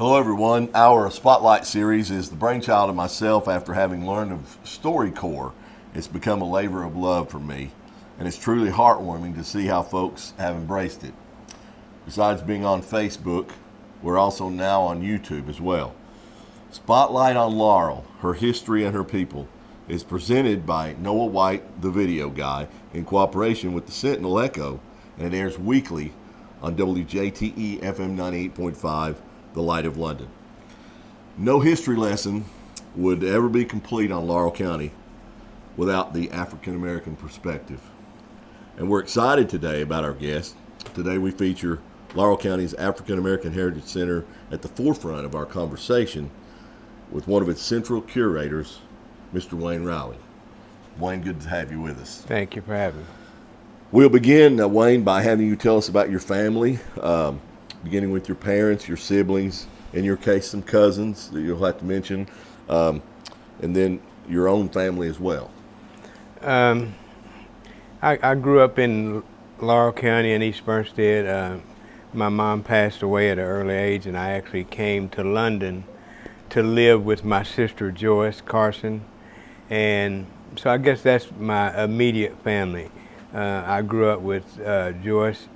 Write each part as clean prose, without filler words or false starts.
Hello everyone. Our Spotlight series is the brainchild of myself after having learned of StoryCorps. It's become a labor of love for me, and it's truly heartwarming to see how folks have embraced it. Besides being on Facebook, we're also now on YouTube as well. Spotlight on Laurel, her history and her people, is presented by Noah White, the video guy, in cooperation with the Sentinel-Echo, and it airs weekly on WJTE-FM 98.5 The Light of London. No history lesson would ever be complete on Laurel County without the African American perspective. And we're excited today about our guest. Today we feature Laurel County's African American Heritage Center at the forefront of our conversation with one of its central curators, Mr. Wayne Riley. Wayne, good to have you with us. Thank you for having me. We'll begin, Wayne, by having you tell us about your family, beginning with your parents, your siblings, in your case, some cousins that you'll have to mention, and then your own family as well. I grew up in Laurel County in East Bernstead. My mom passed away at an early age, and I actually came to London to live with my sister Joyce Carson, and so I guess that's my immediate family. I grew up with Joyce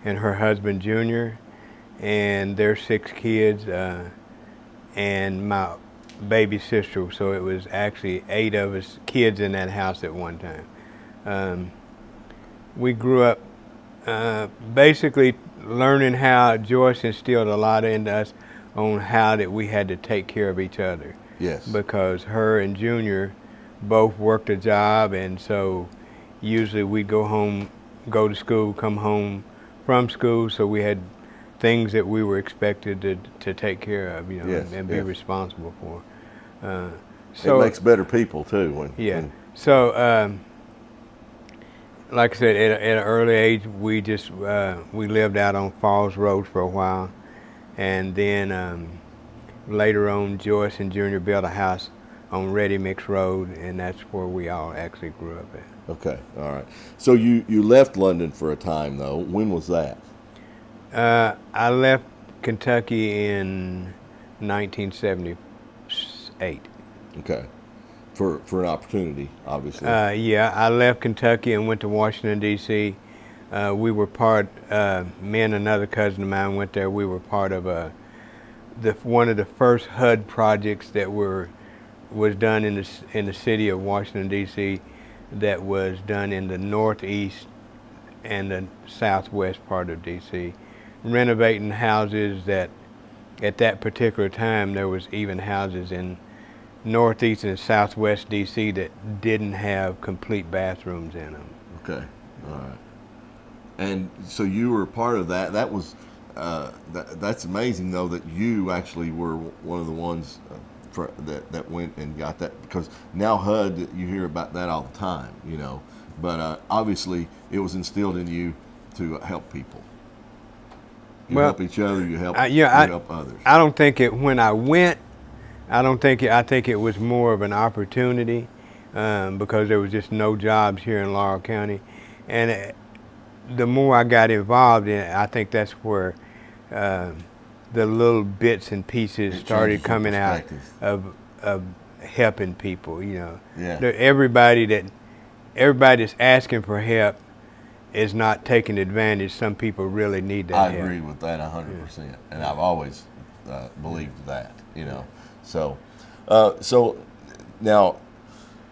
and her husband Junior, and their 6 kids, and my baby sister, so it was actually 8 of us kids in that house at one time. We grew up basically learning how Joyce instilled a lot into us on how that we had to take care of each other. Yes. Because her and Junior both worked a job, and so usually we'd go home, go to school, come home from school, so we had things that we were expected to take care of, you know, yes, and be yes. responsible for. So it makes better people too. So, like I said, at an early age, we just we lived out on Falls Road for a while, and then later on, Joyce and Junior built a house on Ready Mix Road, and that's where we all actually grew up at. Okay, all right. So you left London for a time, though. When was that? I left Kentucky in 1978. Okay, for an opportunity, obviously. Yeah, I left Kentucky and went to Washington, D.C. We were part, me and another cousin of mine went there. We were part of one of the first HUD projects that was done in the city of Washington, D.C., that was done in the northeast and the southwest part of D.C., renovating houses that at that particular time there was even houses in northeast and southwest D.C. that didn't have complete bathrooms in them. Okay, all right. And so you were part of that. That was that's amazing, though, that you actually were one of the ones that went and got that, because now HUD, you hear about that all the time, you know. But obviously, it was instilled in you to help people. You help each other. You help. You help others. I don't think it. When I went, I think it was more of an opportunity because there was just no jobs here in Laurel County, and the more I got involved in it, I think that's where the little bits and pieces started coming out of helping people. You know, everybody that's asking for help is not taking advantage. Some people really need that help. I agree with that 100%, and I've always believed that. You know, so now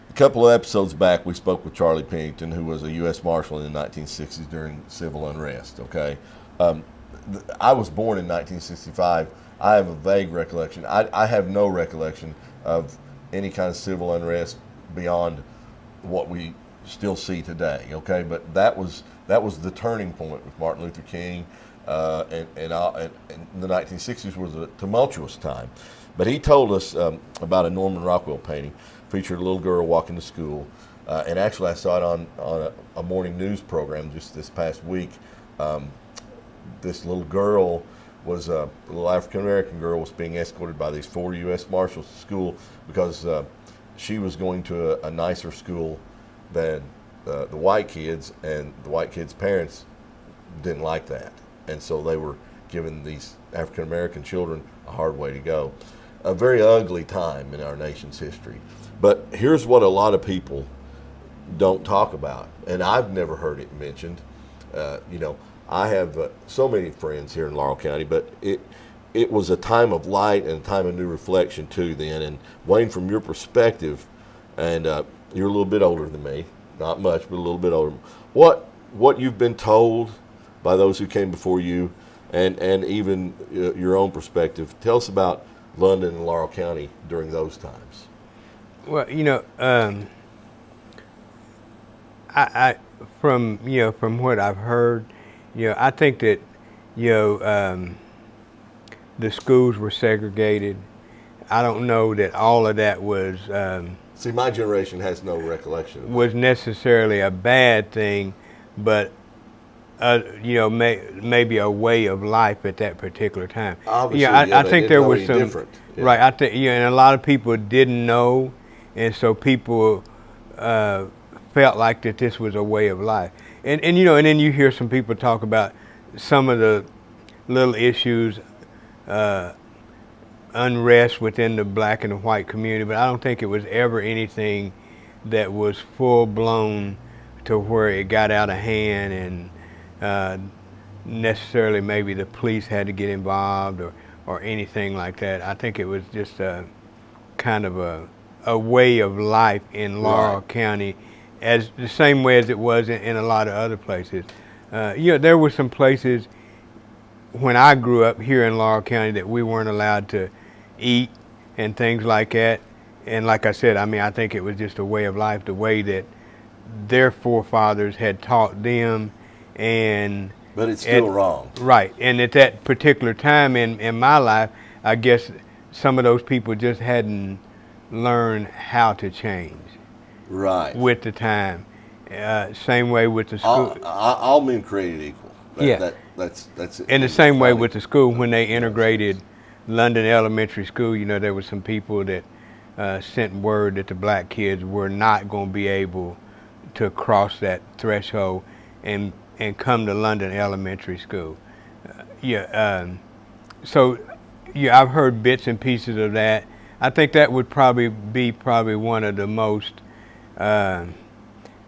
a couple of episodes back, we spoke with Charlie Pennington, who was a U.S. Marshal in the 1960s during civil unrest. Okay, I was born in 1965. I have a vague recollection. I have no recollection of any kind of civil unrest beyond what we still see today. Okay, but that was the turning point with Martin Luther King, and the 1960s was a tumultuous time. But he told us about a Norman Rockwell painting, featured a little girl walking to school, and actually I saw it on a morning news program just this past week. This little girl was a little African-American girl, was being escorted by these 4 U.S. Marshals to school because she was going to a nicer school than the white kids, and the white kids' parents didn't like that. And so they were giving these African American children a hard way to go. A very ugly time in our nation's history. But here's what a lot of people don't talk about, and I've never heard it mentioned. I have so many friends here in Laurel County, but it was a time of light and a time of new reflection too then. And Wayne, from your perspective, and you're a little bit older than me, not much, but a little bit older. What you've been told by those who came before you, and even your own perspective, tell us about London and Laurel County during those times. Well, I from what I've heard, I think that the schools were segregated. I don't know that all of that was see, my generation has no recollection of was necessarily a bad thing, but maybe a way of life at that particular time. Obviously, I think there was some different. Yeah. Right. I think and a lot of people didn't know, and so people felt like that this was a way of life. And then you hear some people talk about some of the little issues, unrest within the black and the white community, but I don't think it was ever anything that was full blown to where it got out of hand and necessarily maybe the police had to get involved or anything like that. I think it was just a kind of a way of life in Laurel County, as the same way as it was in a lot of other places. There were some places when I grew up here in Laurel County that we weren't allowed to eat and things like that. And like I said, I think it was just a way of life, the way that their forefathers had taught them. But it's still wrong. Right. And at that particular time in my life, I guess some of those people just hadn't learned how to change. Right. With the time. Same way with the school. All men created equal. That's in the same way with the school, when they integrated London Elementary School, there were some people that sent word that the black kids were not going to be able to cross that threshold and come to London Elementary School. I've heard bits and pieces of that. I think that would probably be one of the most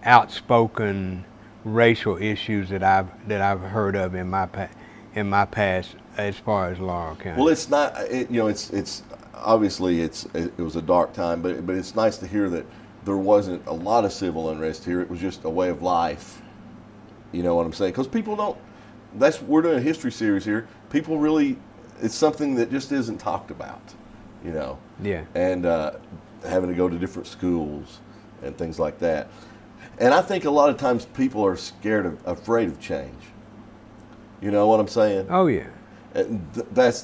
outspoken racial issues that I've heard of in my past as far as Laurel County. Well, it's not. It's obviously it was a dark time, but it's nice to hear that there wasn't a lot of civil unrest here. It was just a way of life. You know what I'm saying? Because people don't. We're doing a history series here. People really, it's something that just isn't talked about. Yeah. And having to go to different schools and things like that. And I think a lot of times people are afraid of change. You know what I'm saying? Oh yeah. And that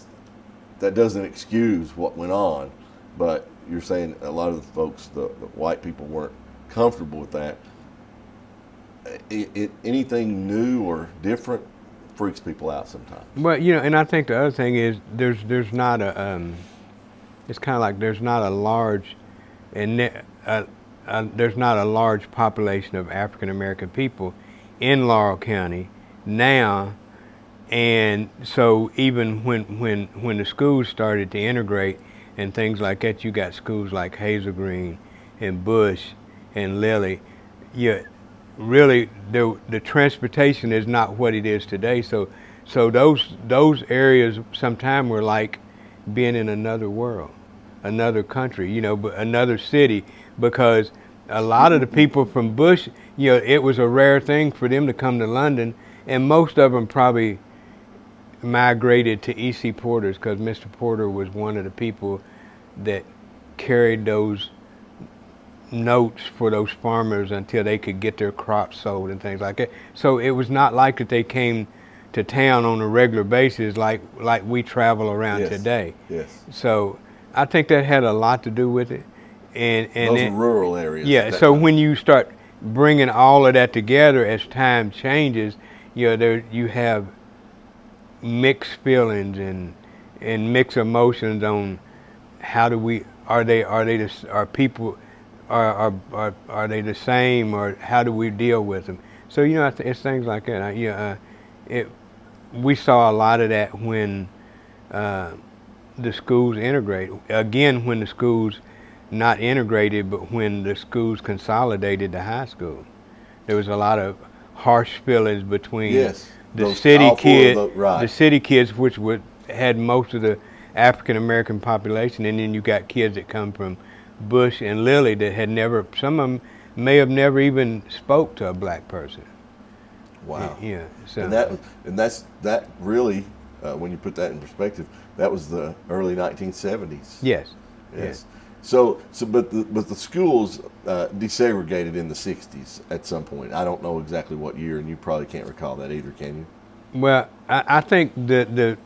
doesn't excuse what went on, but you're saying a lot of the folks, the white people, weren't comfortable with that. Anything new or different freaks people out sometimes. Well, and I think the other thing is there's not a it's kind of like there's not a large there's not a large population of African American people in Laurel County now, and so even when the schools started to integrate and things like that, you got schools like Hazel Green and Bush and Lilly. Really the transportation is not what it is today. So those areas sometimes were like being in another world, another country, but another city, because a lot of the people from Bush, it was a rare thing for them to come to London, and most of them probably migrated to E.C. Porter's, because Mr. Porter was one of the people that carried those notes for those farmers until they could get their crops sold and things like that. So it was not like that they came to town on a regular basis like we travel around today. Yes. So I think that had a lot to do with it. And those are rural areas. Yeah. So when you start bringing all of that together as time changes, you have mixed feelings and mixed emotions on how do we are people are they the same, or how do we deal with them? So it's things like that. we saw a lot of that when the schools integrated. Again, when the schools not integrated, but when the schools consolidated to high school, there was a lot of harsh feelings between the city kids, the city kids, which had most of the African American population, and then you got kids that come from Bush and Lilly that had never. Some of them may have never even spoke to a black person. Wow. Yeah. So and that's really, when you put that in perspective, that was the early 1970s. Yes. Yes. So but the schools desegregated in the 60s at some point. I don't know exactly what year, and you probably can't recall that either, can you? Well, I think the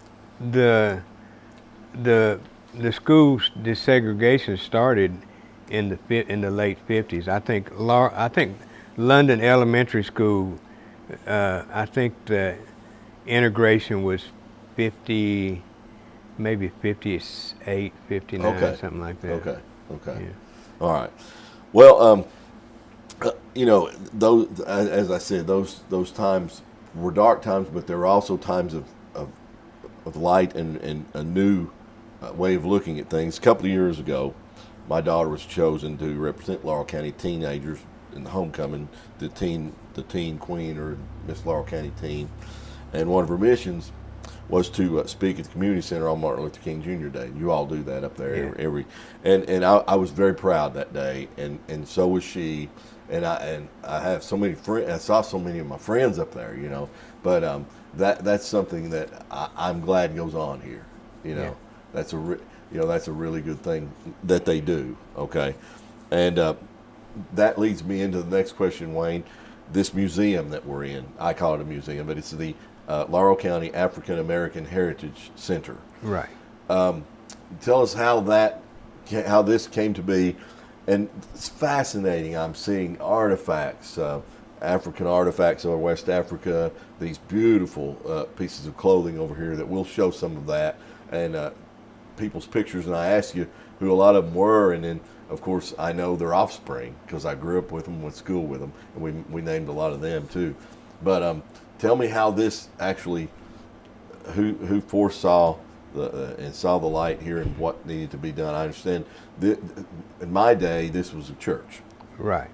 schools desegregation started in the late 50s. I think London Elementary School. I think the integration was 50. Maybe 58, 59, something like that. Okay. Yeah. All right. Well, those, as I said, those times were dark times, but there were also times of light and a new way of looking at things. A couple of years ago, my daughter was chosen to represent Laurel County teenagers in the homecoming, the teen queen, or Miss Laurel County teen, and one of her missions was to speak at the community center on Martin Luther King Jr. Day. You all do that up there and I was very proud that day, and so was she, and I have so many friends. I saw so many of my friends up there, but that's something that I'm glad goes on here. That's a really good thing that they do. Okay, and that leads me into the next question, Wayne. This museum that we're in, I call it a museum, but it's the Laurel County African American Heritage Center. Right. Tell us how this came to be, and it's fascinating. I'm seeing artifacts, African artifacts of West Africa. These beautiful pieces of clothing over here that we'll show some of that, and people's pictures. And I asked you who a lot of them were, and then of course I know their offspring because I grew up with them, went to school with them, and we named a lot of them too. But tell me how this actually, who foresaw and saw the light here and what needed to be done. I understand in my day this was a church. Right.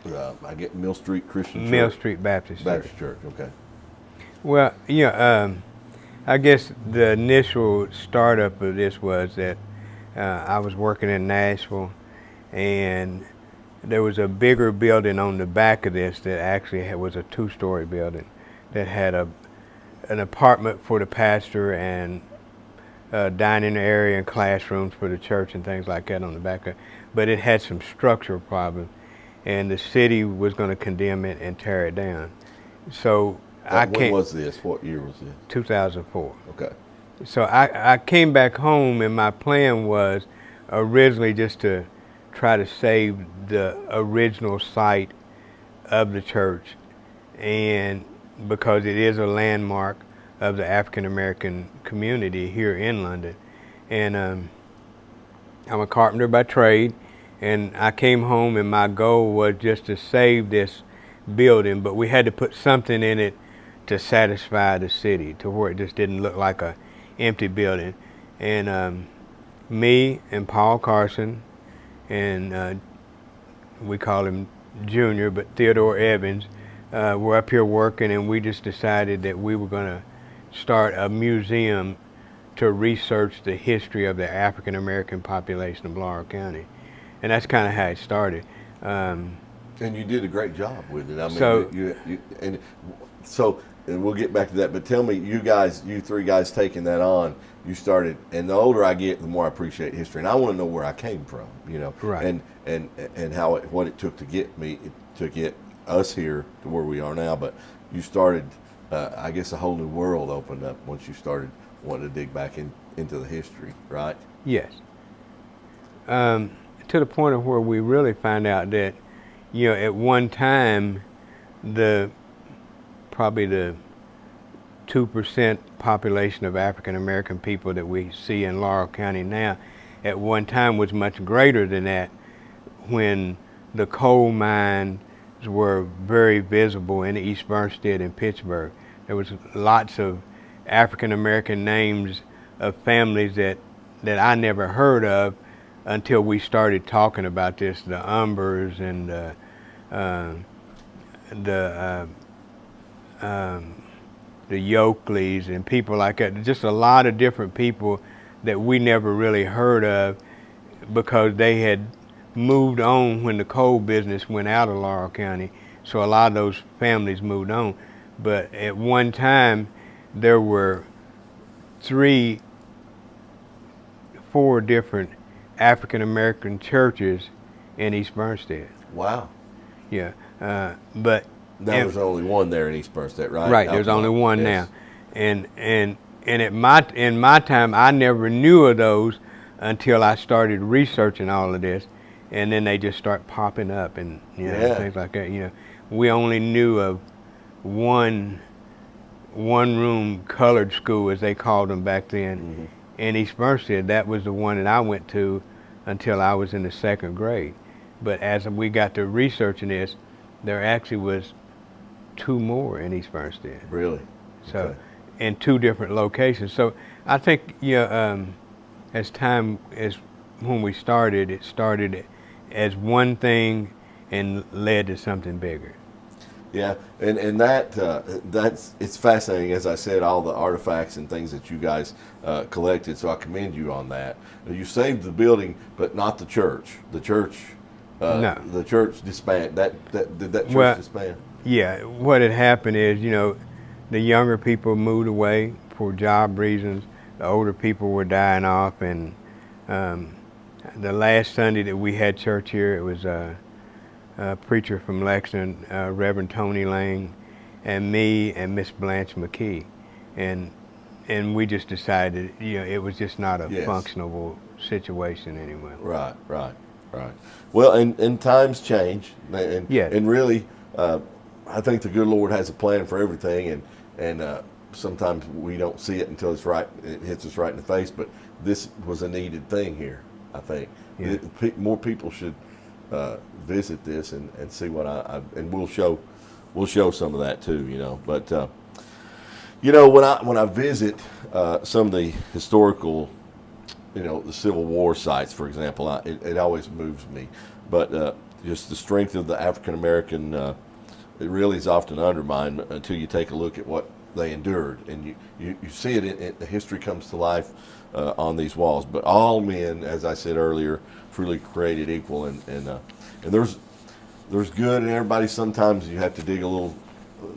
I get Mill Street Christian Church. Mill Street Baptist Church. Okay. Well, I guess the initial startup of this was that I was working in Nashville, and there was a bigger building on the back of this that actually was a two-story building that had an apartment for the pastor and a dining area and classrooms for the church and things like that on the back of it. But it had some structural problems, and the city was going to condemn it and tear it down. So when was this? What year was this? 2004. Okay. So I came back home, and my plan was originally just to try to save the original site of the church, and because it is a landmark of the African American community here in London. And I'm a carpenter by trade, and I came home and my goal was just to save this building, but we had to put something in it to satisfy the city, to where it just didn't look like a empty building. And me and Paul Carson, and we call him Junior, but Theodore Evans, were up here working, and we just decided that we were going to start a museum to research the history of the African American population of Laurel County. And that's kind of how it started. And you did a great job with it. I mean, so, and we'll get back to that, but tell me, you three guys taking that on, you started, and the older I get, the more I appreciate history, and I want to know where I came from, right. and how what it took to get us here to where we are now. But you started, I guess a whole new world opened up once you started wanting to dig back into the history, right? Yes. To the point of where we really find out that, at one time, probably the 2% population of African American people that we see in Laurel County now, at one time was much greater than that when the coal mines were very visible in East Bernstead and Pittsburgh. there was lots of African American names of families that I never heard of until we started talking about this. The Umbers and the Yoakleys and people like that. Just a lot of different people that we never really heard of because they had moved on when the coal business went out of Laurel County. So a lot of those families moved on. But at one time, there were 4 different African American churches in East Bernstein. Wow. Yeah, but now there's only one there in East Bernstein, right? Right, there's only one now, and in my time, I never knew of those until I started researching all of this, and then they just start popping up and things like that. We only knew of one room colored school, as they called them back then, in East Bernstein. That was the one that I went to until I was in the 2nd grade. But as we got to researching this, there actually was 2 more in East Bernstein. Really? So, okay. In 2 different locations. So I think as when we started, it started as one thing and led to something bigger. Yeah, and that's it's fascinating. As I said, all the artifacts and things that you guys collected. So I commend you on that. You saved the building, but not the church. The church, no. The church disbanded. Did that church disband? Yeah. What had happened is, the younger people moved away for job reasons. The older people were dying off, and the last Sunday that we had church here, it was a preacher from Lexington, Reverend Tony Lang, and me and Miss Blanche McKee, and we just decided, it was just not a functional situation anymore. Right. Well, and times change, and yes. And really, I think the good Lord has a plan for everything, and sometimes we don't see it until it's right. It hits us right in the face. But this was a needed thing here, I think. Yeah. More people should visit this and see what and we'll show some of that too, But when I visit some of the historical, the Civil War sites, for example, it always moves me. But just the strength of the African American, it really is often undermined until you take a look at what they endured, and you see it. The history comes to life on these walls. But all men, as I said earlier, truly created equal, and there's good in everybody. Sometimes you have to dig a little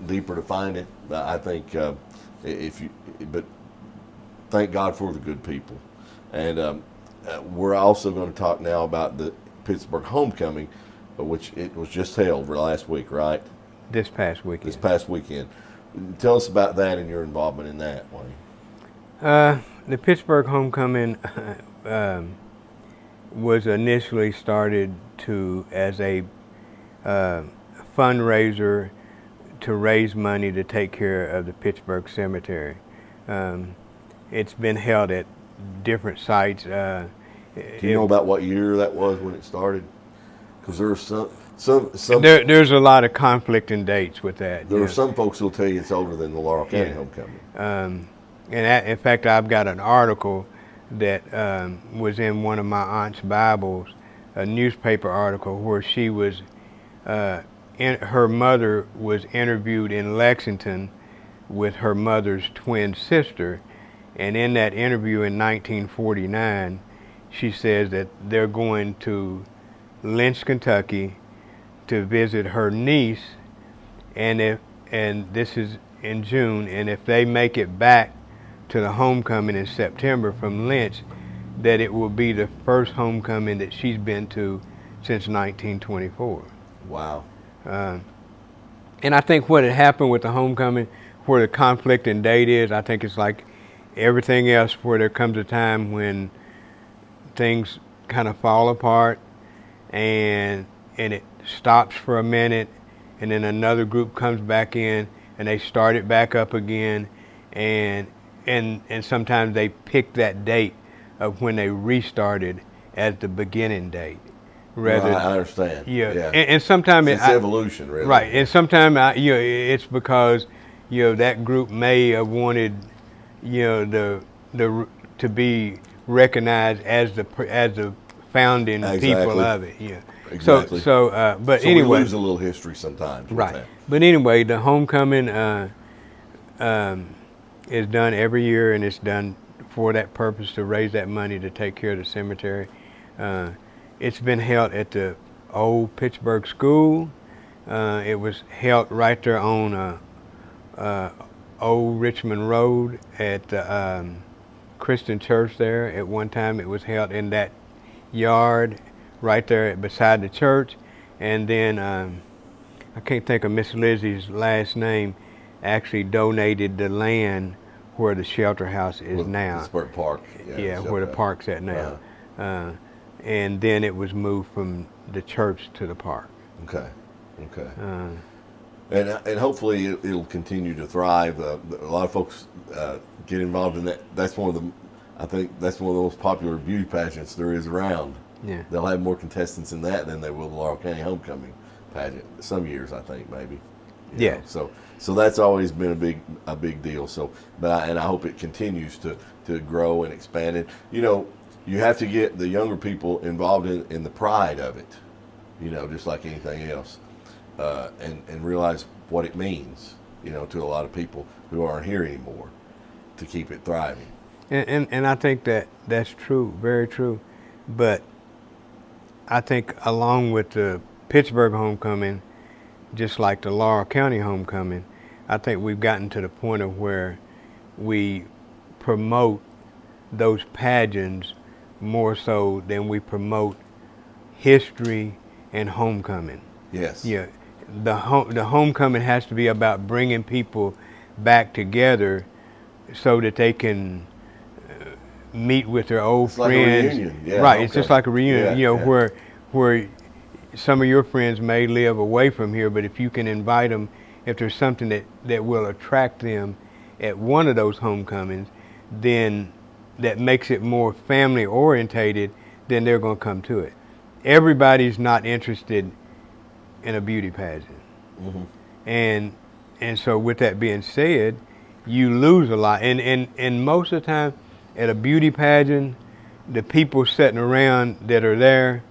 deeper to find it. I think but thank God for the good people. And we're also going to talk now about the Pittsburgh Homecoming, which it was just held last week, right? This past weekend. This past weekend. Tell us about that and your involvement in that, Wayne. The Pittsburgh Homecoming was initially started as a fundraiser to raise money to take care of the Pittsburgh Cemetery. It's been held at different sites. Do you know about what year that was when it started? Because there are some. There's a lot of conflicting dates with that. There are some folks who'll tell you it's older than the Laurel County Homecoming. In fact, I've got an article that was in one of my aunt's Bibles, a newspaper article where she was, her mother was interviewed in Lexington with her mother's twin sister, and in that interview in 1949, she says that they're going to Lynch, Kentucky, to visit her niece, and this is in June, and if they make it back to the homecoming in September from Lynch, that it will be the first homecoming that she's been to since 1924. Wow. And I think what had happened with the homecoming, where the conflicting date is, I think it's like everything else, where there comes a time when things kind of fall apart, and it stops for a minute, and then another group comes back in, and they start it back up again, and sometimes they pick that date of when they restarted as the beginning date. Rather, I understand. Yeah. And sometimes it's evolution, really. Right, and sometimes it's because that group may have wanted, the to be recognized as the founding people of it. Yeah. Exactly. But So anyway, we lose a little history sometimes. With right. that. But anyway, the homecoming is done every year, and it's done for that purpose, to raise that money to take care of the cemetery. It's been held at the old Pittsburgh School. It was held right there on Old Richmond Road at the Christian Church there. At one time, it was held in that yard right there beside the church. And then I can't think of Miss Lizzie's last name, actually donated the land where the shelter house is now. Pittsburgh Park. Yeah, where the park's at now. And then it was moved from the church to the park. Okay. And hopefully it'll continue to thrive. A lot of folks get involved in that. I think that's one of the most popular beauty pageants there is around. Yeah. They'll have more contestants in that than they will the Laurel County Homecoming pageant. Some years, I think, maybe. Yeah. So that's always been a big deal. So, I hope it continues to grow and expand. And you have to get the younger people involved in the pride of it. Just like anything else, and realize what it means. To a lot of people who aren't here anymore, to keep it thriving. And I think that's true, very true. But I think along with the Pittsburgh homecoming, just like the Laurel County homecoming, I think we've gotten to the point of where we promote those pageants more so than we promote history and homecoming. Yes. Yeah. The homecoming has to be about bringing people back together so that they can meet with their old friends. Like a reunion. Yeah, right. okay. It's just like a reunion. Yeah, Where some of your friends may live away from here, but if you can invite them, if there's something that will attract them at one of those homecomings, then that makes it more family orientated, then they're going to come to it. Everybody's not interested in a beauty pageant. Mm-hmm. And so with that being said, you lose a lot. And most of the time at a beauty pageant, the people sitting around that are there,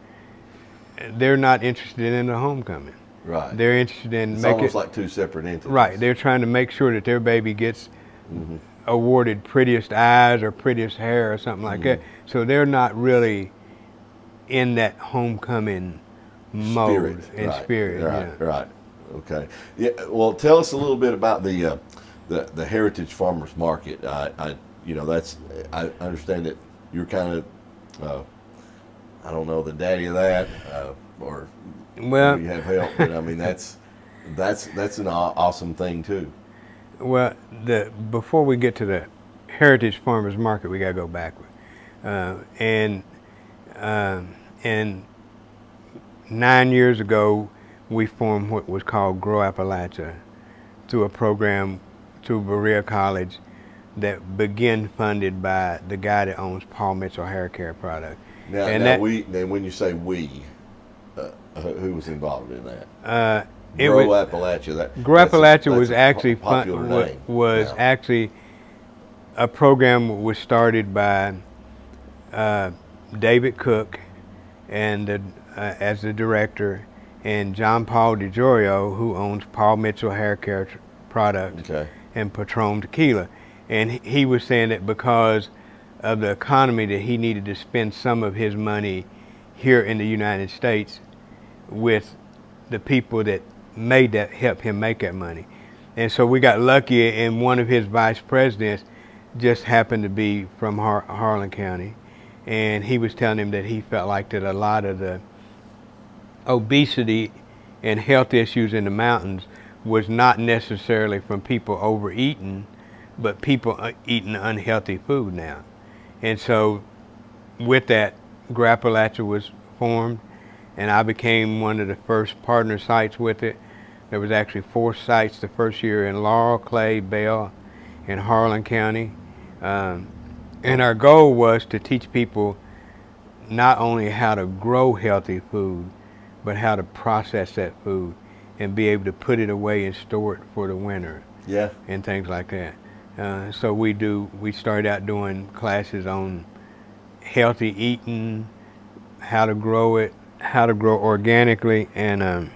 they're not interested in the homecoming. Right. They're interested in it's almost like two separate entities. Right. They're trying to make sure that their baby gets awarded prettiest eyes or prettiest hair or something like that. So they're not really in that homecoming mode and spirit. Right. Okay. Yeah. Well, tell us a little bit about the Heritage Farmers Market. I understand that you're kind of I don't know, the daddy of that, or well, you have help. But I mean, that's an awesome thing too. Well, before we get to the Heritage Farmers Market, we got to go backward. And 9 years ago, we formed what was called Grow Appalachia through a program through Berea College that began funded by the guy that owns Paul Mitchell Hair Care Product. Now when you say we, who was involved in that? Grow Appalachia. Grow Appalachia was actually popular actually a program that was started by David Cook and as the director, and John Paul DiGiorio, who owns Paul Mitchell Hair Care Products and Patron Tequila. And he was saying that because of the economy that he needed to spend some of his money here in the United States with the people that helped him make that money. And so we got lucky, and one of his vice presidents just happened to be from Harlan County. And he was telling him that he felt like that a lot of the obesity and health issues in the mountains was not necessarily from people overeating, but people eating unhealthy food now. And so with that, Grow Appalachia was formed, and I became one of the first partner sites with it. There was actually 4 sites the first year in Laurel, Clay, Bell, and Harlan County. And our goal was to teach people not only how to grow healthy food, but how to process that food and be able to put it away and store it for the winter. Yeah. and things like that. So we started out doing classes on healthy eating, how to grow it, how to grow organically, and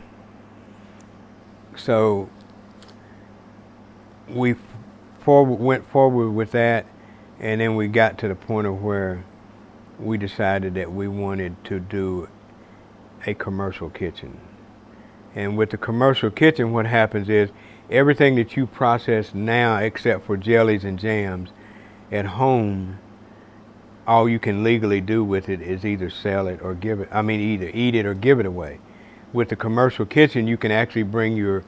so we went forward with that, and then we got to the point of where we decided that we wanted to do a commercial kitchen. And with the commercial kitchen, what happens is everything that you process now, except for jellies and jams, at home, all you can legally do with it is either sell it or give it. Either eat it or give it away. With the commercial kitchen, you can actually bring your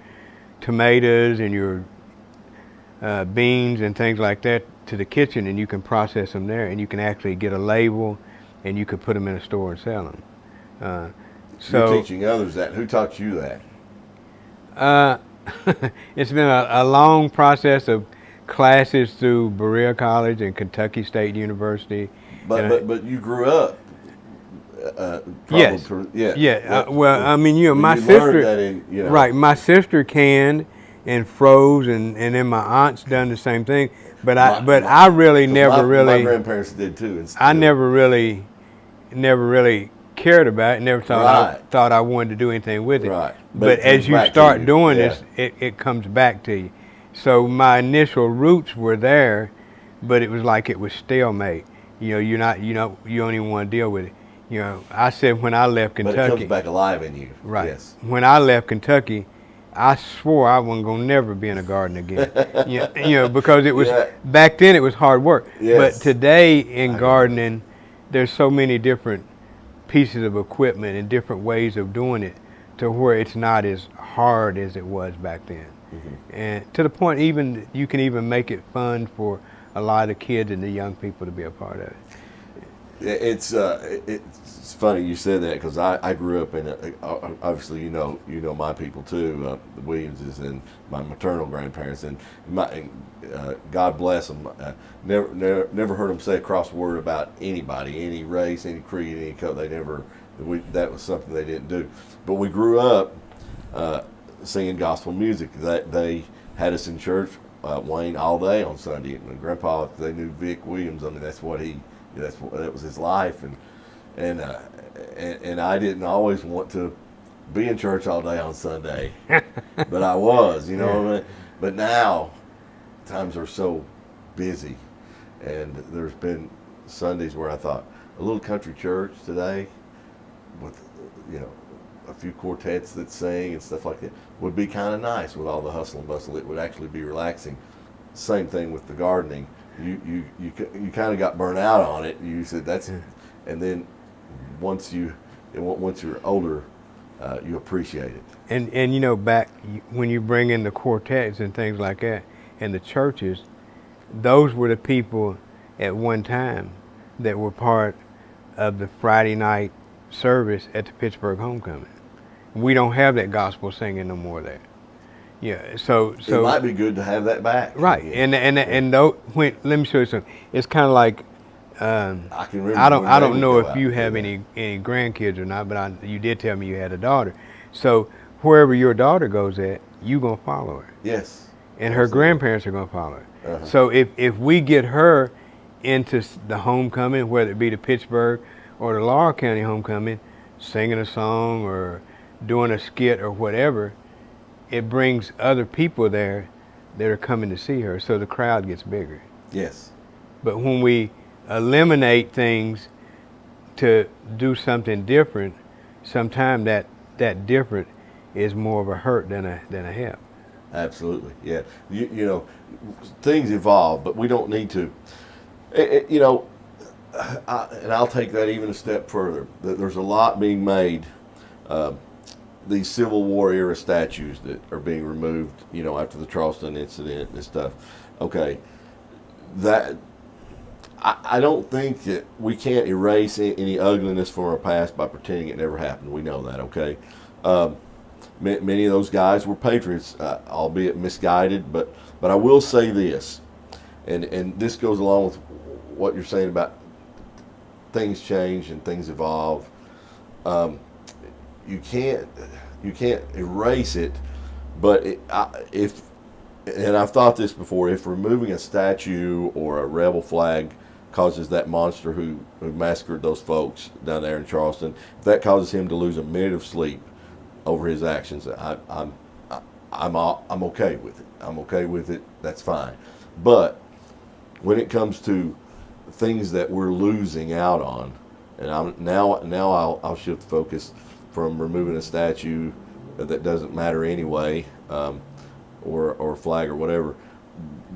tomatoes and your beans and things like that to the kitchen, and you can process them there, and you can actually get a label, and you could put them in a store and sell them. So you're teaching others that. Who taught you that? It's been a long process of classes through Berea College and Kentucky State University. But you grew up. Yes. Yeah. My sister. Right. My sister canned and froze, and then my aunt's done the same thing. But I really never really. My grandparents did too. I never really cared about it. Never thought I wanted to do anything with it. Right. But as you start doing this, it comes back to you. So my initial roots were there, but it was like it was stalemate. You don't even want to deal with it. I said when I left Kentucky. But it comes back alive in you. Right. Yes. When I left Kentucky, I swore I wasn't gonna never be in a garden again. Because it was back then it was hard work. Yes. But today in gardening, there's so many different pieces of equipment and different ways of doing it to where it's not as hard as it was back then. Mm-hmm. And to the point even you can even make it fun for a lot of kids and the young people to be a part of it. It's funny you said that because I grew up in obviously you know my people too, the Williamses and my maternal grandparents, and God bless them. Never heard them say a cross word about anybody, any race, any creed, any color. That was something they didn't do. But we grew up singing gospel music. They had us in church, Wayne, all day on Sunday. And Grandpa, they knew Vic Williams. That's what that was his life, and I didn't always want to be in church all day on Sunday, but I was, what I mean? But now times are so busy, and there's been Sundays where I thought a little country church today with a few quartets that sing and stuff like that would be kind of nice with all the hustle and bustle. It would actually be relaxing. Same thing with the gardening. You kind of got burnt out on it. You said and then once you're older, you appreciate it. And back when you bring in the quartets and things like that, and the churches, those were the people at one time that were part of the Friday night service at the Pittsburgh Homecoming. We don't have that gospel singing no more there. Yeah, so it might be good to have that back. Right, again. and let me show you something. It's kind of like I can remember. I don't know if you have any grandkids or not, but you did tell me you had a daughter. So wherever your daughter goes at, you gonna follow her. Yes. And her grandparents are gonna follow her. Uh-huh. So if we get her into the homecoming, whether it be the Pittsburgh or the Laurel County homecoming, singing a song or doing a skit or whatever, it brings other people there that are coming to see her, so the crowd gets bigger. Yes. But when we eliminate things to do something different, sometimes that different is more of a hurt than a help. Absolutely, yeah. Things evolve, but we don't need to. And I'll take that even a step further. There's a lot being made. These Civil War era statues that are being removed, after the Charleston incident and stuff. Okay, that I don't think that we can't erase any ugliness from our past by pretending it never happened. We know that, okay? Many of those guys were patriots, albeit misguided. But I will say this, and this goes along with what you're saying about things change and things evolve. You can't erase it, but if and I've thought this before, if removing a statue or a rebel flag causes that monster who massacred those folks down there in Charleston, if that causes him to lose a minute of sleep over his actions, I'm okay with it. I'm okay with it. That's fine. But when it comes to things that we're losing out on, and I'll shift focus from removing a statue that doesn't matter anyway, or a flag or whatever.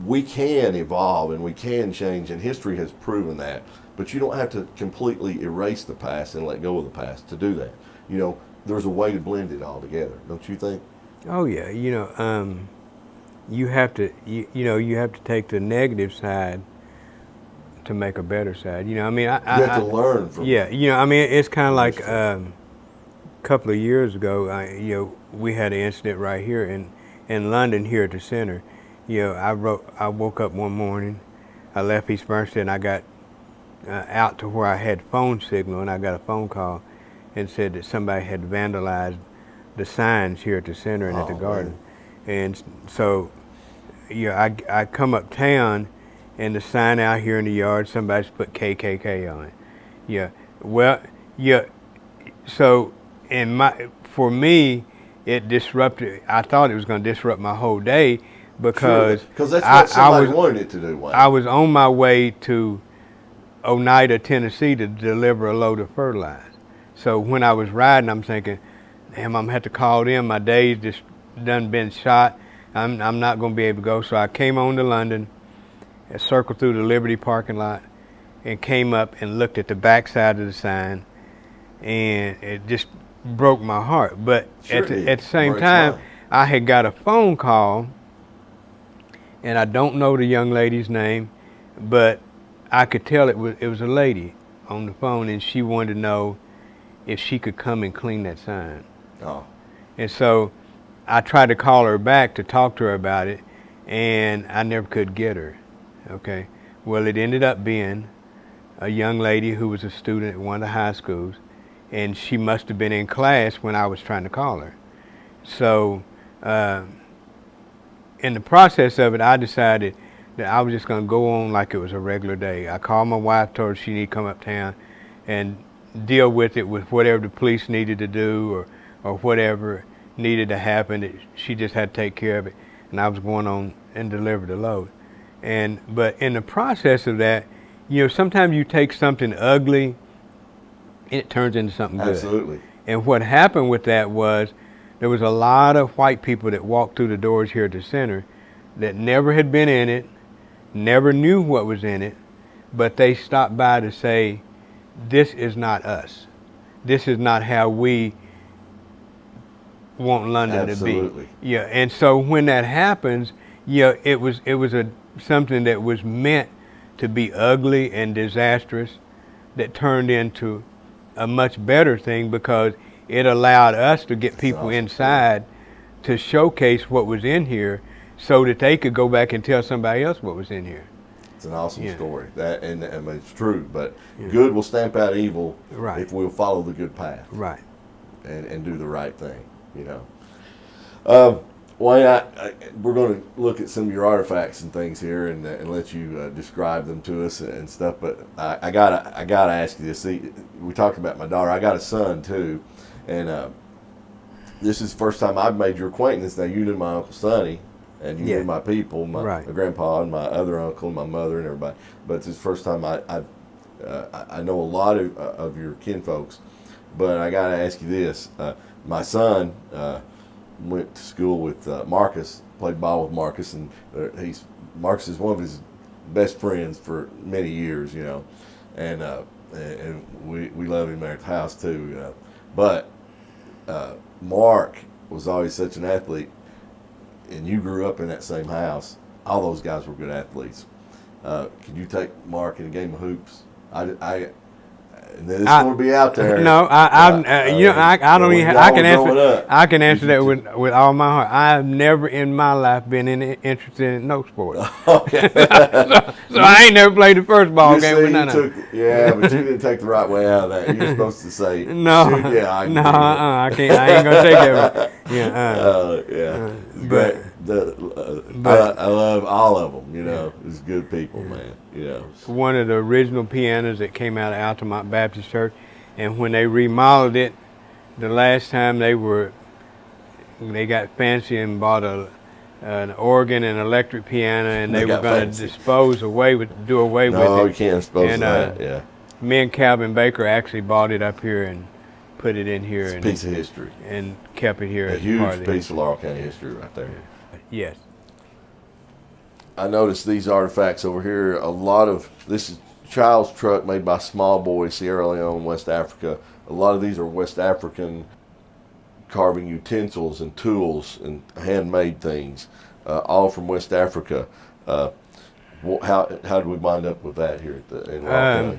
We can evolve and we can change, and history has proven that. But you don't have to completely erase the past and let go of the past to do that. You know, there's a way to blend it all together, don't you think? Oh yeah, you have to you have to take the negative side to make a better side. You have to learn from. Yeah, it's kind of like a couple of years ago. We had an incident right here in London, here at the center. I woke up one morning, I left East Bernstein, and I got out to where I had phone signal, and I got a phone call and said that somebody had vandalized the signs here at the center and at the garden. Man. And so, I come uptown, and the sign out here in the yard, somebody's put KKK on it. So, for me, it disrupted. I thought it was going to disrupt my whole day because that's what somebody wanted it to do. Wayne. I was on my way to Oneida, Tennessee, to deliver a load of fertilizer. So when I was riding, I'm thinking, damn, I'm gonna have to call them. My day's just done been shot. I'm not gonna be able to go. So I came on to London, I circled through the Liberty parking lot, and came up and looked at the back side of the sign, and it just broke my heart. But at the same time, I had got a phone call, and I don't know the young lady's name, but I could tell it was a lady on the phone, and she wanted to know if she could come and clean that sign. Oh. And so I tried to call her back to talk to her about it, and I never could get her. Okay. Well, it ended up being a young lady who was a student at one of the high schools, and she must have been in class when I was trying to call her. So in the process of it, I decided that I was just going to go on like it was a regular day. I called my wife, told her she needed to come uptown and deal with it with whatever the police needed to do or whatever needed to happen. She just had to take care of it, and I was going on and deliver the load. But in the process of that, sometimes you take something ugly and it turns into something good. Absolutely. And what happened with that was there was a lot of white people that walked through the doors here at the center that never had been in it, never knew what was in it, but they stopped by to say, this is not us. This is not how we want London Absolutely. to be. Yeah, and so when that happens, it was something that was meant to be ugly and disastrous that turned into a much better thing because it allowed us to get people inside to showcase what was in here so that they could go back and tell somebody else what was in here. It's an awesome story. And it's true, but good will stamp out evil if we'll follow the good path. Right. And do the right thing, Wayne, we're going to look at some of your artifacts and things here and let you describe them to us and stuff. But I gotta ask you this. See, we talked about my daughter. I got a son too, and this is the first time I've made your acquaintance. Now you knew my Uncle Sonny, and you knew my people, my grandpa and my other uncle, and my mother and everybody. But it's the first time I know a lot of your kinfolks. But I gotta ask you this. My son went to school with Marcus, played ball with Marcus, and Marcus is one of his best friends for many years, and we love him there at the house too. But Mark was always such an athlete, and you grew up in that same house. All those guys were good athletes. Could you take Mark in a game of hoops? And then it's going to be out there. No, I don't even. I can answer that with all my heart. I've never in my life been interested in no sport. Okay. so I ain't never played the first ball game with none of them. But you didn't take the right way out of that. You're supposed to say, no, I can't. I ain't gonna take that. I love all of them. You know, it's good people, man. You know, one of the original pianos that came out of Altamont Baptist Church, and when they remodeled it, the last time they got fancy and bought an organ and electric piano, and they were going to do away with it. No, you can't dispose of that. Yeah. Me and Calvin Baker actually bought it up here and put it in here. It's a piece of history. And kept it here. A huge piece of Laurel County history right there. Yes. I noticed these artifacts over here. This is a child's truck made by Small Boy, Sierra Leone, West Africa. A lot of these are West African carving utensils and tools and handmade things, all from West Africa. How did we wind up with that here in Laurel County?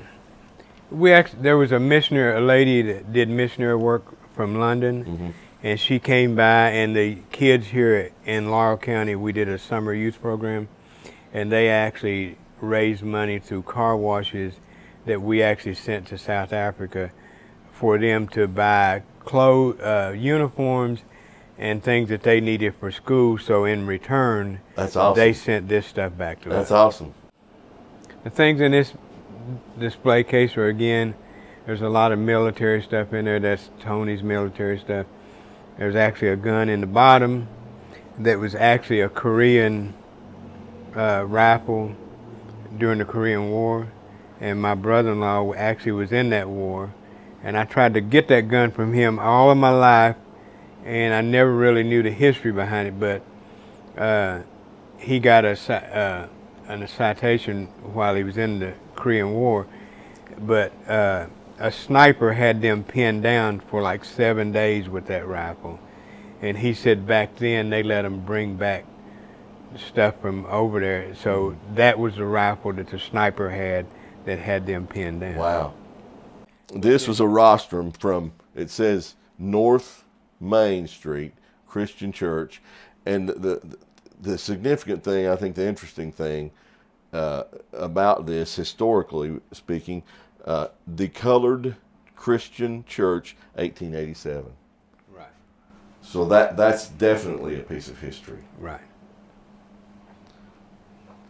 There was a lady that did missionary work from London, and she came by, and the kids here in Laurel County, we did a summer youth program, and they actually raised money through car washes that we actually sent to South Africa for them to buy clothes, uniforms, and things that they needed for school. So in return, that's awesome. They sent this stuff back to us. That's awesome. The things in this display case are, again, there's a lot of military stuff in there. That's Tony's military stuff. There's actually a gun in the bottom that was actually a Korean rifle during the Korean War, and my brother-in-law actually was in that war, and I tried to get that gun from him all of my life, and I never really knew the history behind it, but he got a citation while he was in the Korean War, but a sniper had them pinned down for like 7 days with that rifle, and he said back then they let him bring back stuff from over there, so that was the rifle that the sniper had them pinned down. Wow. This was a rostrum from, it says North Main Street Christian Church, and the significant thing, I think the interesting thing about this, historically speaking, the Colored Christian Church, 1887. Right. So that's definitely a piece of history. Right.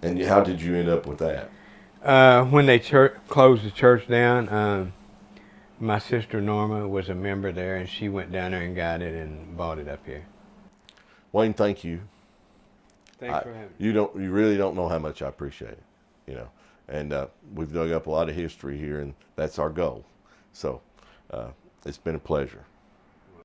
And how did you end up with that? When they closed the church down, my sister Norma was a member there, and she went down there and got it and bought it up here. Wayne, thank you. Thanks for having me. You really don't know how much I appreciate it, you know. And we've dug up a lot of history here, and that's our goal. So it's been a pleasure.